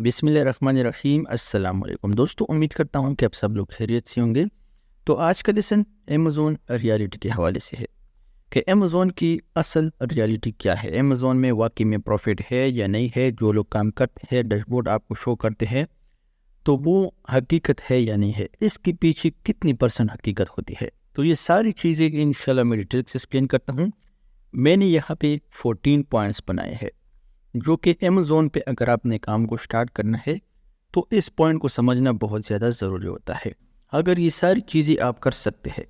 बिस्मिल्लाहिर्रहमानिर्रहीम। अस्सलाम वालेकुम दोस्तों, उम्मीद करता हूँ कि आप सब लोग खैरियत से होंगे। तो आज का लेसन अमेज़ॉन रियलिटी के हवाले से है कि अमेज़ॉन की असल रियलिटी क्या है। अमेज़ॉन में वाकई में प्रॉफिट है या नहीं है। जो लोग काम करते हैं, डैशबोर्ड आपको शो करते हैं, तो वो हकीकत है या नहीं है। इसके पीछे कितनी % हकीकत होती है। तो ये सारी चीज़ें इंशाल्लाह मैं डिटेल से एक्सप्लेन करता हूँ। मैंने यहाँ पे 14 पॉइंट्स बनाए हैं जो कि अमेज़ॉन पे अगर आपने काम को स्टार्ट करना है तो इस पॉइंट को समझना बहुत ज़्यादा ज़रूरी होता है। अगर ये सारी चीज़ें आप कर सकते हैं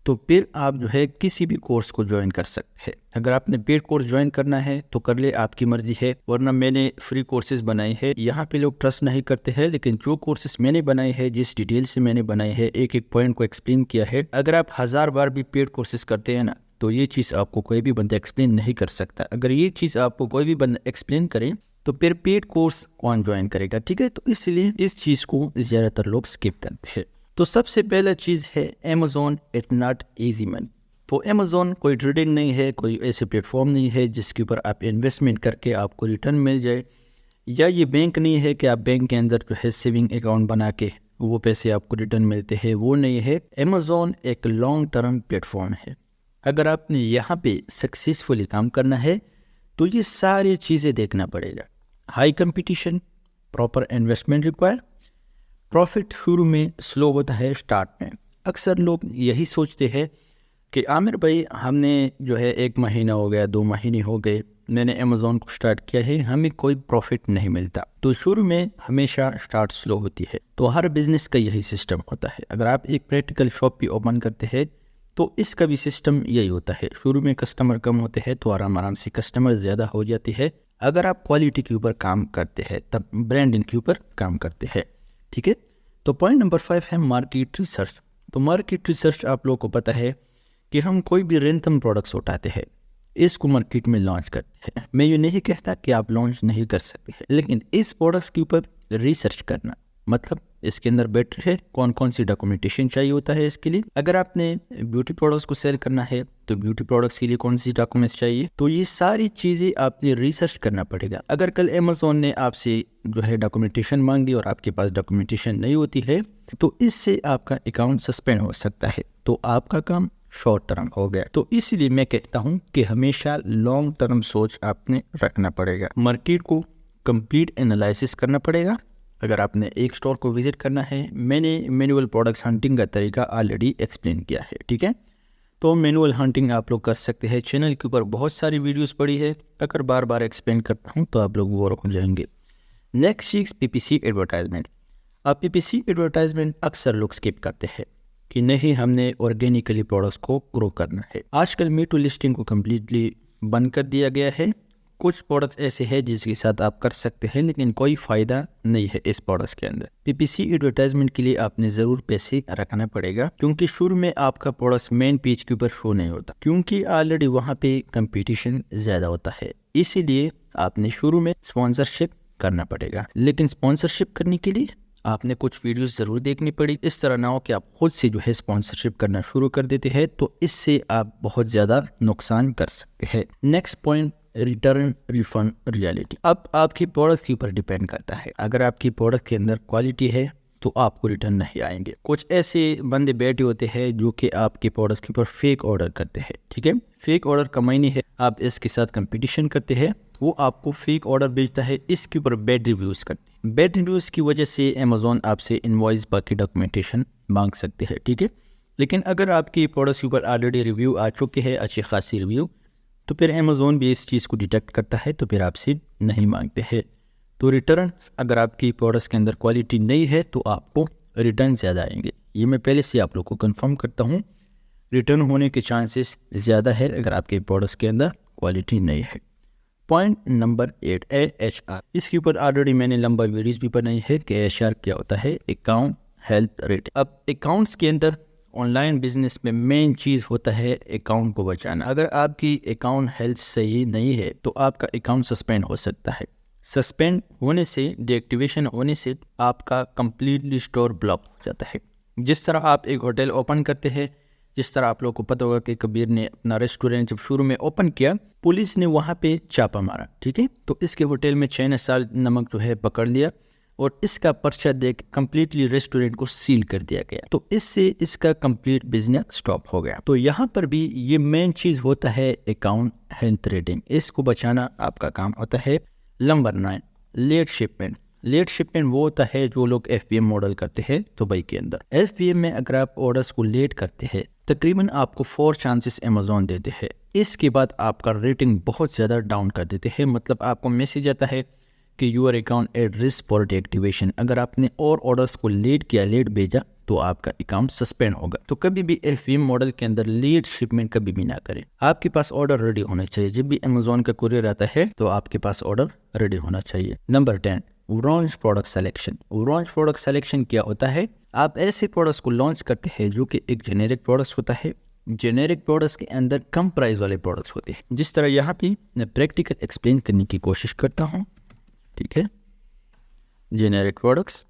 तो फिर आप जो है किसी भी कोर्स को ज्वाइन कर सकते हैं। अगर आपने पेड कोर्स ज्वाइन करना है तो कर ले, आपकी मर्जी है, वरना मैंने फ्री कोर्सेज बनाए हैं। यहाँ पे लोग ट्रस्ट नहीं करते हैं, लेकिन जो कोर्सेज मैंने बनाए हैं, जिस डिटेल से मैंने बनाए हैं, एक एक पॉइंट को एक्सप्लेन किया है। अगर आप 1000 बार भी पेड कोर्सेज करते हैं ना, तो ये चीज़ आपको कोई भी बंदा एक्सप्लेन नहीं कर सकता। अगर ये चीज़ आपको कोई भी बंदा एक्सप्लेन करे तो फिर पेड कोर्स कौन ज्वाइन करेगा, ठीक है। तो इसलिए इस चीज़ को ज़्यादातर लोग स्किप करते हैं। तो सबसे पहला चीज़ है Amazon it not easy money. तो अमेज़ॉन कोई ट्रेडिंग नहीं है, कोई ऐसे प्लेटफॉर्म नहीं है जिसके ऊपर आप इन्वेस्टमेंट करके आपको रिटर्न मिल जाए, या ये बैंक नहीं है कि आप बैंक के अंदर जो है सेविंग अकाउंट बना के वो पैसे आपको रिटर्न मिलते हैं, वो नहीं है। अमेज़ॉन एक लॉन्ग टर्म प्लेटफॉर्म है। अगर आपने यहाँ पे सक्सेसफुली काम करना है तो ये सारी चीज़ें देखना पड़ेगा। High competition, proper investment require, profit शुरू में स्लो होता है स्टार्ट में। अक्सर लोग यही सोचते हैं कि आमिर भाई हमने जो है 1 महीना हो गया, 2 महीने हो गए, मैंने अमेज़ॉन को स्टार्ट किया है, हमें कोई प्रॉफिट नहीं मिलता। तो शुरू में हमेशा स्टार्ट स्लो होती है। तो हर बिजनेस का यही सिस्टम होता है। अगर आप एक प्रैक्टिकल शॉप भी ओपन करते हैं तो इसका भी सिस्टम यही होता है। शुरू में कस्टमर कम होते हैं तो आराम आराम से कस्टमर ज़्यादा हो जाती है। अगर आप क्वालिटी के ऊपर काम करते हैं, तब ब्रांडिंग के ऊपर काम करते हैं, ठीक है। तो पॉइंट नंबर 5 है मार्केट रिसर्च। तो मार्केट रिसर्च आप लोगों को पता है कि हम कोई भी रैंडम प्रोडक्ट्स उठाते हैं, इसको मार्केट में लॉन्च करते हैं। मैं ये नहीं कहता कि आप लॉन्च नहीं कर सकते हैं, लेकिन इस प्रोडक्ट्स के ऊपर रिसर्च करना, मतलब इसके अंदर बेटर है, कौन कौन सी डॉक्यूमेंटेशन चाहिए होता है इसके लिए। अगर आपने ब्यूटी प्रोडक्ट्स को सेल करना है तो ब्यूटी प्रोडक्ट्स के लिए कौन सी डॉक्यूमेंट्स चाहिए, तो ये सारी चीज़ें आपने रिसर्च करना पड़ेगा। अगर कल अमेज़ॉन ने आपसे जो है डॉक्यूमेंटेशन मांगी और आपके पास डॉक्यूमेंटेशन नहीं होती है तो इससे आपका अकाउंट सस्पेंड हो सकता है, तो आपका काम शॉर्ट टर्म हो गया। तो इसलिए मैं कहता हूँ कि हमेशा लॉन्ग टर्म सोच आपने रखना पड़ेगा। मार्केट को कंप्लीट एनालिसिस करना पड़ेगा। अगर आपने एक स्टोर को विजिट करना है, मैंने मैनुअल प्रोडक्ट्स हंटिंग का तरीका ऑलरेडी एक्सप्लेन किया है, ठीक है। तो मैनुअल हंटिंग आप लोग कर सकते हैं। चैनल के ऊपर बहुत सारी वीडियोस पड़ी है, अगर बार बार एक्सप्लेन करता हूँ तो आप लोग वो रुक जाएंगे। नेक्स्ट चीज़ PPC एडवर्टाइजमेंट। अब PPC एडवर्टाइजमेंट अक्सर लोग स्किप करते हैं कि नहीं, हमने ऑर्गेनिकली प्रोडक्ट्स को ग्रो करना है। आजकल मीटू लिस्टिंग को कम्प्लीटली बंद कर दिया गया है। कुछ प्रोडक्ट्स ऐसे हैं जिसके साथ आप कर सकते हैं, लेकिन कोई फ़ायदा नहीं है इस प्रोडक्ट्स के अंदर। PPC एडवर्टाइजमेंट के लिए आपने ज़रूर पैसे रखना पड़ेगा, क्योंकि शुरू में आपका प्रोडक्ट्स मेन पेज के ऊपर शो नहीं होता, क्योंकि ऑलरेडी वहाँ पे कंपटीशन ज़्यादा होता है। इसीलिए आपने शुरू में स्पॉन्सरशिप करना पड़ेगा। लेकिन स्पॉन्सरशिप करने के लिए आपने कुछ वीडियोस ज़रूर देखनी पड़ी। इस तरह ना हो कि आप खुद से जो है स्पॉन्सरशिप करना शुरू कर देते हैं, तो इससे आप बहुत ज़्यादा नुकसान कर सकते हैं। Next point, return refund reality. अब आपकी प्रोडक्ट के ऊपर डिपेंड करता है। अगर आपकी प्रोडक्ट के अंदर क्वालिटी है तो आपको रिटर्न नहीं आएंगे। कुछ ऐसे बंदे बैठे होते हैं जो कि आपके प्रोडक्ट के ऊपर फेक ऑर्डर करते हैं, ठीक है। फेक ऑर्डर कमाई है, आप इसके साथ कंपटीशन करते हैं, वो आपको फेक ऑर्डर बेचता है, इसके ऊपर बैड रिव्यूज़ करते हैं। बैड रिव्यूज़ की वजह से अमेज़ॉन आपसे इनवॉइस बाकी डॉक्यूमेंटेशन मांग सकते हैं, ठीक है। लेकिन अगर आपकी प्रोडक्ट के ऊपर ऑलरेडी रिव्यू आ चुके हैं, अच्छी खासी रिव्यू, तो फिर अमेज़ॉन भी इस चीज़ को डिटेक्ट करता है, तो फिर आपसे नहीं मांगते हैं। तो रिटर्न, अगर आपकी प्रोडक्ट्स के अंदर क्वालिटी नहीं है तो आपको रिटर्न ज़्यादा आएंगे। ये मैं पहले से आप लोग को कंफर्म करता हूँ, रिटर्न होने के चांसेस ज़्यादा है अगर आपके प्रोडक्ट्स के अंदर क्वालिटी नहीं है। Point number 8, AHR। इसके ऊपर ऑलरेडी मैंने लंबा वीडियोस भी बनाई है कि AHR क्या होता है, अकाउंट हेल्थ रेट। अब अकाउंट्स के अंदर ऑनलाइन बिजनेस में मेन चीज़ होता है अकाउंट को बचाना। अगर आपकी अकाउंट हेल्थ सही नहीं है तो आपका अकाउंट सस्पेंड हो सकता है। सस्पेंड होने से, डीएक्टिवेशन होने से आपका कंप्लीटली स्टोर ब्लॉक हो जाता है। जिस तरह आप एक होटल ओपन करते हैं, जिस तरह आप लोगों को पता होगा कि कबीर ने अपना रेस्टोरेंट जब शुरू में ओपन किया, पुलिस ने वहाँ पे छापा मारा, ठीक है। तो इसके होटल में 6 साल नमक जो है पकड़ लिया। और इसका पर्चा देकर कम्प्लीटली रेस्टोरेंट को सील कर दिया गया। तो इससे इसका कंप्लीट बिजनेस स्टॉप हो गया। तो यहाँ पर भी ये मेन चीज़ होता है अकाउंट हेल्थ रेटिंग, इसको बचाना आपका काम होता है। Number 9, late shipment. Late shipment वो होता है जो लोग FBM मॉडल करते हैं दुबई के अंदर। FBM में अगर आप ऑर्डर्स को लेट करते हैं तकरीबन आपको 4 चांसेस अमेजोन देते हैं। इसके बाद आपका रेटिंग बहुत ज़्यादा डाउन कर देते हैं, मतलब आपको मैसेज आता है कि your account at risk for deactivation. अगर आपने और ऑर्डर्स को लेट किया, लेट भेजा, तो आपका अकाउंट सस्पेंड होगा। तो कभी भी FBM मॉडल के अंदर लेट शिपमेंट कभी भी ना करें। आपके पास ऑर्डर रेडी होना चाहिए। जब भी अमेजोन का कुरियर आता है तो आपके पास ऑर्डर रेडी होना चाहिए। Number 10, launch product selection. Launch product selection क्या होता है? आप ऐसे प्रोडक्ट्स को लॉन्च करते हैं जो कि एक जेनेरिक प्रोडक्ट्स होता है। जेनेरिक प्रोडक्ट्स के अंदर कम प्राइस वाले प्रोडक्ट्स होते हैं। जिस तरह यहाँ पे मैं प्रैक्टिकल एक्सप्लेन करने की कोशिश करता हूँ, ठीक है। जेनेरिक प्रोडक्ट्स,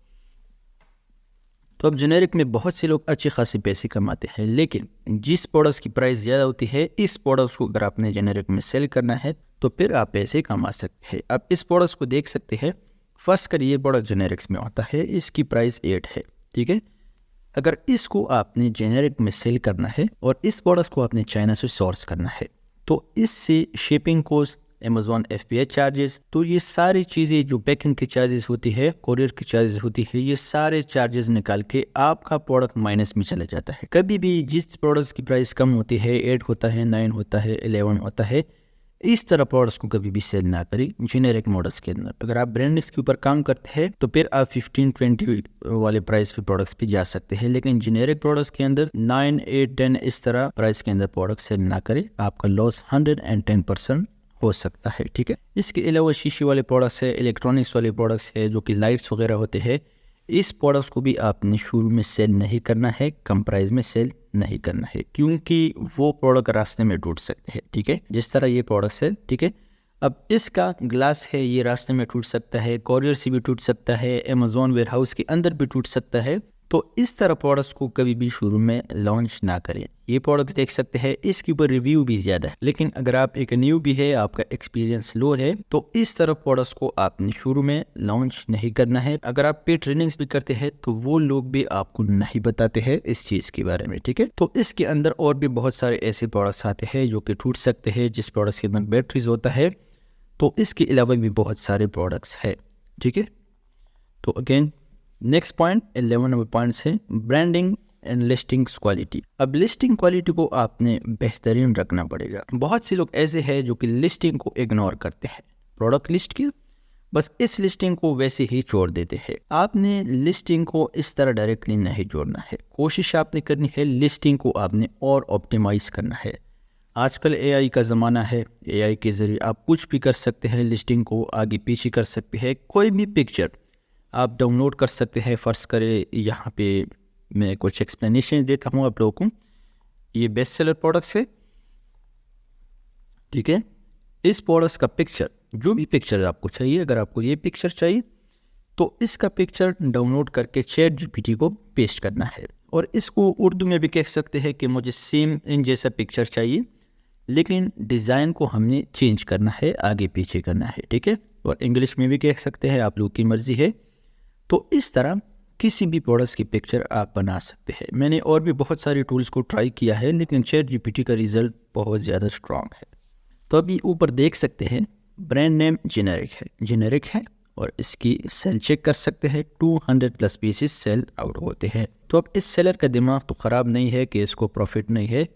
तो अब जेनेरिक में बहुत से लोग अच्छे खासे पैसे कमाते हैं, लेकिन जिस प्रोडक्ट्स की प्राइस ज़्यादा होती है, इस प्रोडक्ट्स को अगर आपने जेनेरिक में सेल करना है तो फिर आप पैसे कमा सकते हैं। आप इस प्रोडक्ट्स को देख सकते हैं। फर्स्ट कर ये प्रोडक्ट जेनेरिक्स में होता है, इसकी प्राइस 8 है, ठीक है। अगर इसको आपने जेनेरिक में सेल करना है और इस प्रोडक्ट को आपने चाइना से सोर्स करना है, तो इससे shipping cost, Amazon FBA charges, तो ये सारी चीज़ें जो पैकिंग की चार्जेस होती है, कोरियर की चार्जेस होती है, ये सारे चार्जेस निकाल के आपका प्रोडक्ट माइनस में चला जाता है। कभी भी जिस प्रोडक्ट्स की प्राइस कम होती है, 8 होता है, 9 होता है, 11 होता है, इस तरह प्रोडक्ट्स को कभी भी सेल ना करें जेनेरिक मॉडल्स के अंदर। अगर आप ब्रांड्स के ऊपर काम करते हैं तो फिर आप 15-20 वाले प्राइस पे प्रोडक्ट्स पे जा सकते हैं, लेकिन जेनेरिक प्रोडक्ट्स के अंदर 9, 8, 10 इस तरह प्राइस के अंदर प्रोडक्ट सेल ना करें, आपका लॉस 110% हो सकता है, ठीक है। इसके अलावा शीशे वाले प्रोडक्ट्स है, इलेक्ट्रॉनिक्स वाले प्रोडक्ट्स है, जो कि लाइट्स वगैरह होते हैं, इस प्रोडक्ट्स को भी आपने शुरू में सेल नहीं करना है, कम प्राइस में सेल नहीं करना है, क्योंकि वो प्रोडक्ट रास्ते में टूट सकते हैं, ठीक है। जिस तरह ये प्रोडक्ट्स है, ठीक है। अब इसका ग्लास है, ये रास्ते में टूट सकता है, कोरियर से भी टूट सकता है, अमेजोन वेयरहाउस के अंदर भी टूट सकता है। तो इस तरह प्रोडक्ट्स को कभी भी शुरू में लॉन्च ना करें। ये प्रोडक्ट देख सकते हैं, इसके ऊपर रिव्यू भी ज़्यादा है, लेकिन अगर आप एक न्यू भी है, आपका एक्सपीरियंस लो है, तो इस तरह प्रोडक्ट्स को आपने शुरू में लॉन्च नहीं करना है। अगर आप पे ट्रेनिंग्स भी करते हैं तो वो लोग भी आपको नहीं बताते हैं इस चीज़ के बारे में, ठीक है। तो इसके अंदर और भी बहुत सारे ऐसे प्रोडक्ट्स आते हैं जो कि टूट सकते हैं, जिस प्रोडक्ट्स के अंदर बैटरीज होता है। तो इसके अलावा भी बहुत सारे प्रोडक्ट्स है, ठीक है। तो again next point 11 number point है ब्रांडिंग एंड लिस्टिंग्स क्वालिटी। अब लिस्टिंग क्वालिटी को आपने बेहतरीन रखना पड़ेगा। बहुत से लोग ऐसे हैं जो कि लिस्टिंग को इग्नोर करते हैं, प्रोडक्ट लिस्ट की बस इस लिस्टिंग को वैसे ही छोड़ देते हैं। आपने लिस्टिंग को इस तरह डायरेक्टली नहीं जोड़ना है, कोशिश आपने करनी है लिस्टिंग को आपने और ऑप्टिमाइज करना है। आजकल AI का ज़माना है, AI के ज़रिए आप कुछ भी कर सकते हैं, लिस्टिंग को आगे पीछे कर सकते हैं। कोई भी पिक्चर आप डाउनलोड कर सकते हैं। फर्स्ट करें, यहाँ पे मैं कुछ एक्सप्लेनेशन देता हूँ आप लोगों को। ये बेस्ट सेलर प्रोडक्ट्स है, ठीक है। इस प्रोडक्ट्स का पिक्चर, जो भी पिक्चर आपको चाहिए, अगर आपको ये पिक्चर चाहिए तो इसका पिक्चर डाउनलोड करके ChatGPT को पेस्ट करना है, और इसको उर्दू में भी कह सकते हैं कि मुझे सेम इन जैसा पिक्चर चाहिए, लेकिन डिज़ाइन को हमने चेंज करना है, आगे पीछे करना है, ठीक है। और इंग्लिश में भी कह सकते हैं, आप लोग की मर्ज़ी है। तो इस तरह किसी भी प्रोडक्ट्स की पिक्चर आप बना सकते हैं। मैंने और भी बहुत सारी टूल्स को ट्राई किया है, लेकिन ChatGPT का रिज़ल्ट बहुत ज़्यादा स्ट्रॉन्ग है। तो अभी ऊपर देख सकते हैं ब्रांड नेम जेनेरिक है और इसकी सेल चेक कर सकते हैं। 200+ पीसेस सेल आउट होते हैं। तो अब इस सेलर का दिमाग तो ख़राब नहीं है कि इसको प्रॉफिट नहीं है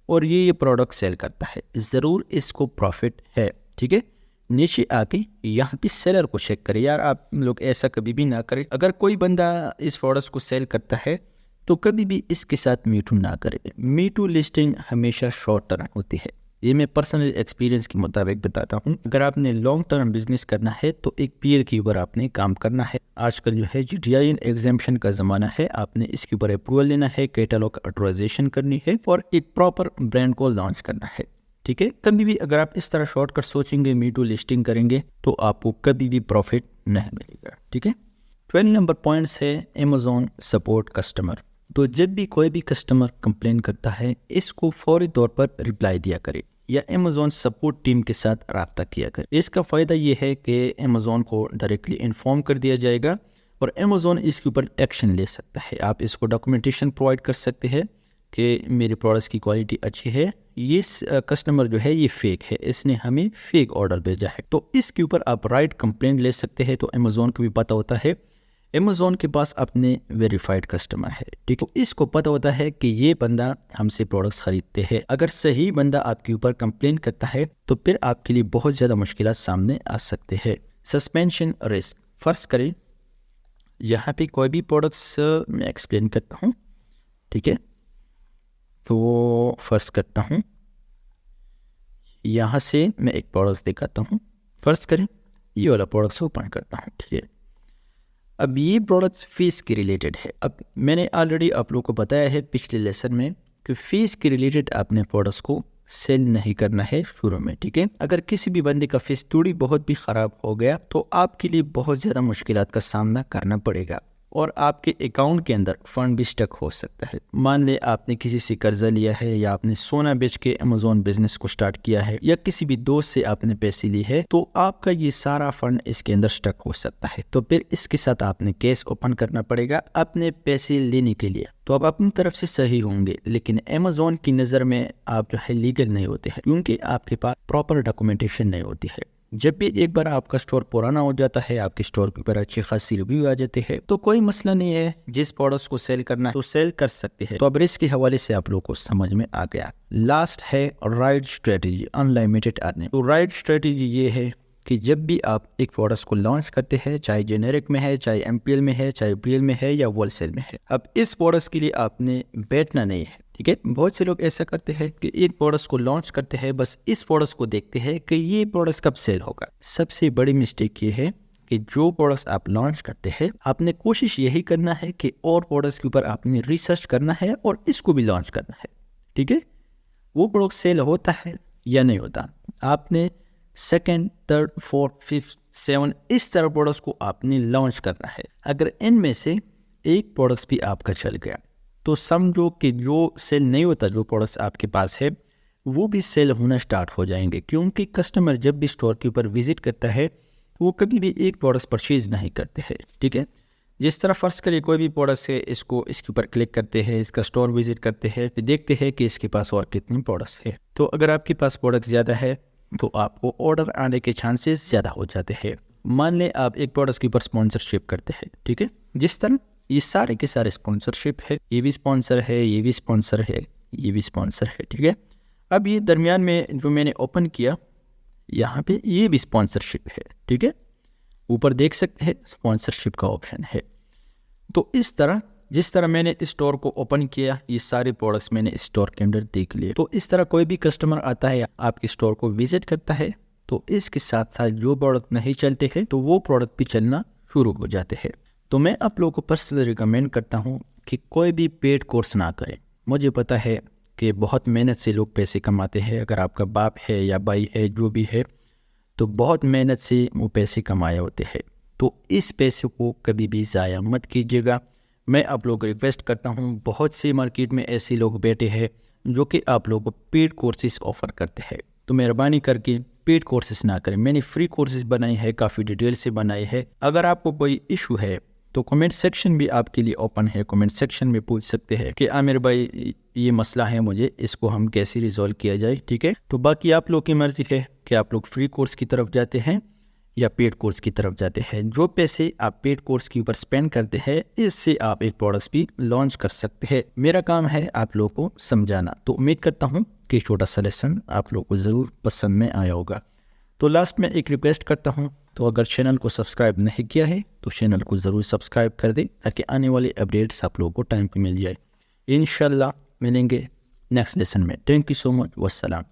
और ये प्रोडक्ट सेल करता है, ज़रूर इसको प्रॉफिट है, ठीक है। नीचे आके यहाँ पे सेलर को चेक करें। यार आप लोग ऐसा कभी भी ना करें। अगर कोई बंदा इस प्रोडक्ट को सेल करता है तो कभी भी इसके साथ मीटू ना करें। मीटू लिस्टिंग हमेशा शॉर्ट टर्म होती है, ये मैं पर्सनल एक्सपीरियंस के मुताबिक बताता हूँ। अगर आपने लॉन्ग टर्म बिजनेस करना है तो एक पीएल के ऊपर आपने काम करना है। आजकल जो है GTI एग्जाम्पशन का ज़माना है, आपने इसके ऊपर अप्रूवल लेना है, कैटलॉग ऑथराइजेशन करनी है और एक प्रॉपर ब्रांड को लॉन्च करना है, ठीक है। कभी भी अगर आप इस तरह शॉर्टकट सोचेंगे, मीटू लिस्टिंग करेंगे, तो आपको कभी भी प्रॉफिट नहीं मिलेगा, ठीक है। 12 नंबर पॉइंट्स है अमेजोन सपोर्ट कस्टमर। तो जब भी कोई भी कस्टमर कंप्लेन करता है, इसको फौरी तौर पर रिप्लाई दिया करे या अमेजोन सपोर्ट टीम के साथ रब्ता किया करे। इसका फ़ायदा ये है कि अमेजोन को डायरेक्टली इन्फॉर्म कर दिया जाएगा और अमेज़ॉन इसके ऊपर एक्शन ले सकता है। आप इसको डॉक्यूमेंटेशन प्रोवाइड कर सकते हैं कि मेरे प्रोडक्ट्स की क्वालिटी अच्छी है, ये कस्टमर जो है ये फेक है, इसने हमें फेक ऑर्डर भेजा है। तो इसके ऊपर आप राइट कंप्लेंट ले सकते हैं। तो अमेज़ॉन को भी पता होता है, अमेज़ॉन के पास अपने वेरीफाइड कस्टमर है, ठीक है। तो इसको पता होता है कि ये बंदा हमसे प्रोडक्ट्स खरीदते हैं। अगर सही बंदा आपके ऊपर कंप्लेंट करता है तो फिर आपके लिए बहुत ज़्यादा मुश्किलात सामने आ सकते हैं। सस्पेंशन रिस्क, फर्ज करें यहाँ पे कोई भी प्रोडक्ट्स मैं एक्सप्लेन करता हूँ, ठीक है। तो फर्ज करता हूँ यहाँ से मैं एक प्रोडक्ट दिखाता हूँ। फर्ज करें ये वाला प्रोडक्ट्स ओपन करता हूँ, ठीक है। अब ये प्रोडक्ट्स फेस के रिलेटेड है। अब मैंने ऑलरेडी आप लोगों को बताया है पिछले लेसन में कि फेस के रिलेटेड आपने प्रोडक्ट्स को सेल नहीं करना है शुरू में, ठीक है। अगर किसी भी बंदे का फेस थोड़ी बहुत भी ख़राब हो गया तो आपके लिए बहुत ज़्यादा मुश्किलात का सामना करना पड़ेगा और आपके अकाउंट के अंदर फंड भी स्टक हो सकता है। मान ले आपने किसी से कर्जा लिया है या आपने सोना बेच के अमेज़ॉन बिजनेस को स्टार्ट किया है या किसी भी दोस्त से आपने पैसे लिए है तो आपका ये सारा फंड इसके अंदर स्टक हो सकता है। तो फिर इसके साथ आपने केस ओपन करना पड़ेगा अपने पैसे लेने के लिए। तो आप अपनी तरफ से सही होंगे लेकिन अमेज़ॉन की नज़र में आप जो है लीगल नहीं होते हैं क्योंकि आपके पास प्रॉपर डॉक्यूमेंटेशन नहीं होती है। जब भी एक बार आपका स्टोर पुराना हो जाता है, आपके स्टोर के ऊपर अच्छी खासी रिव्यू आ जाते हैं तो कोई मसला नहीं है, जिस प्रोडक्ट्स को सेल करना है तो सेल कर सकते हैं। तो अब रिस्क के हवाले से आप लोगों को समझ में आ गया। लास्ट है राइट स्ट्रेटेजी, अनलिमिटेड अर्निंग। तो राइट स्ट्रेटेजी ये है कि जब भी आप एक प्रोडक्ट को लॉन्च करते हैं, चाहे जेनेरिक में है, चाहे एमपीएल में है, चाहे बीएल में है या होलसेल में है, अब इस प्रोडक्ट के लिए आपने बैठना नहीं है, ठीक है। बहुत से लोग ऐसा करते हैं कि एक प्रोडक्ट को लॉन्च करते हैं, बस इस प्रोडक्ट को देखते हैं कि ये प्रोडक्ट कब सेल होगा। सबसे बड़ी मिस्टेक ये है कि जो प्रोडक्ट्स आप लॉन्च करते हैं आपने कोशिश यही करना है कि और प्रोडक्ट्स के ऊपर आपने रिसर्च करना है और इसको भी लॉन्च करना है, ठीक है। वो प्रोडक्ट सेल होता है या नहीं होता, आपने second, third, fourth, fifth, seven इस तरह प्रोडक्ट्स को आपने लॉन्च करना है। अगर इनमें से एक प्रोडक्ट्स भी आपका चल गया तो समझो कि जो सेल नहीं होता, जो प्रोडक्ट्स आपके पास है वो भी सेल होना स्टार्ट हो जाएंगे क्योंकि कस्टमर जब भी स्टोर के ऊपर विजिट करता है तो वो कभी भी एक प्रोडक्ट परचेज नहीं करते हैं, ठीक है। जिस तरह फर्स्ट करिए कोई भी प्रोडक्ट है, इसको इसके ऊपर क्लिक करते हैं, इसका स्टोर विजिट करते हैं, फिर देखते हैं कि इसके पास और कितने प्रोडक्ट्स है। तो अगर आपके पास प्रोडक्ट ज़्यादा है तो आपको ऑर्डर आने के चांसेस ज़्यादा हो जाते हैं। मान लें आप एक प्रोडक्ट के ऊपर स्पॉन्सरशिप करते हैं, ठीक है। जिस तरह ये सारे के सारे स्पॉन्सरशिप है, ये भी स्पॉन्सर है, ये भी स्पॉन्सर है, ये भी स्पॉन्सर है, ठीक है। अब ये दरमियान में जो मैंने ओपन किया यहाँ पे ये भी स्पॉन्सरशिप है, ठीक है। ऊपर देख सकते हैं स्पॉन्सरशिप का ऑप्शन है। तो इस तरह जिस तरह मैंने इस स्टोर को ओपन किया, ये सारे प्रोडक्ट्स मैंने इस स्टोर के अंदर देख लिए। तो इस तरह कोई भी कस्टमर आता है आपके स्टोर को विजिट करता है तो इसके साथ साथ जो प्रोडक्ट नहीं चलते हैं तो वो प्रोडक्ट भी चलना शुरू हो जाते हैं। तो मैं आप लोगों को पर्सनली रिकमेंड करता हूँ कि कोई भी पेड कोर्स ना करें। मुझे पता है कि बहुत मेहनत से लोग पैसे कमाते हैं, अगर आपका बाप है या भाई है जो भी है तो बहुत मेहनत से वो पैसे कमाए होते हैं। तो इस पैसे को कभी भी ज़ाया मत कीजिएगा। मैं आप लोगों को रिक्वेस्ट करता हूँ, बहुत से मार्केट में ऐसे लोग बैठे हैं जो कि आप लोगों को पेड कोर्सेज ऑफ़र करते हैं। तो मेहरबानी करके पेड कोर्सेज ना करें। मैंने फ्री कोर्सेज बनाए हैं, काफ़ी डिटेल से बनाए हैं। अगर आपको कोई इशू है तो कमेंट सेक्शन भी आपके लिए ओपन है, कमेंट सेक्शन में पूछ सकते हैं कि आमिर भाई ये मसला है मुझे, इसको हम कैसे रिजॉल्व किया जाए, ठीक है। तो बाकी आप लोग की मर्ज़ी है कि आप लोग फ्री कोर्स की तरफ जाते हैं या पेड कोर्स की तरफ जाते हैं। जो पैसे आप पेड कोर्स के ऊपर स्पेंड करते हैं इससे आप एक प्रोडक्ट्स भी लॉन्च कर सकते हैं। मेरा काम है आप लोगों को समझाना। तो उम्मीद करता हूँ कि छोटा सा लेसन आप लोगों को ज़रूर पसंद में आया होगा। तो लास्ट में एक रिक्वेस्ट करता हूँ, तो अगर चैनल को सब्सक्राइब नहीं किया है तो चैनल को ज़रूर सब्सक्राइब कर दें ताकि आने वाले अपडेट्स आप लोगों को टाइम पे मिल जाए। इंशाल्लाह मिलेंगे नेक्स्ट लेसन में। Thank you so much. वस्सलाम।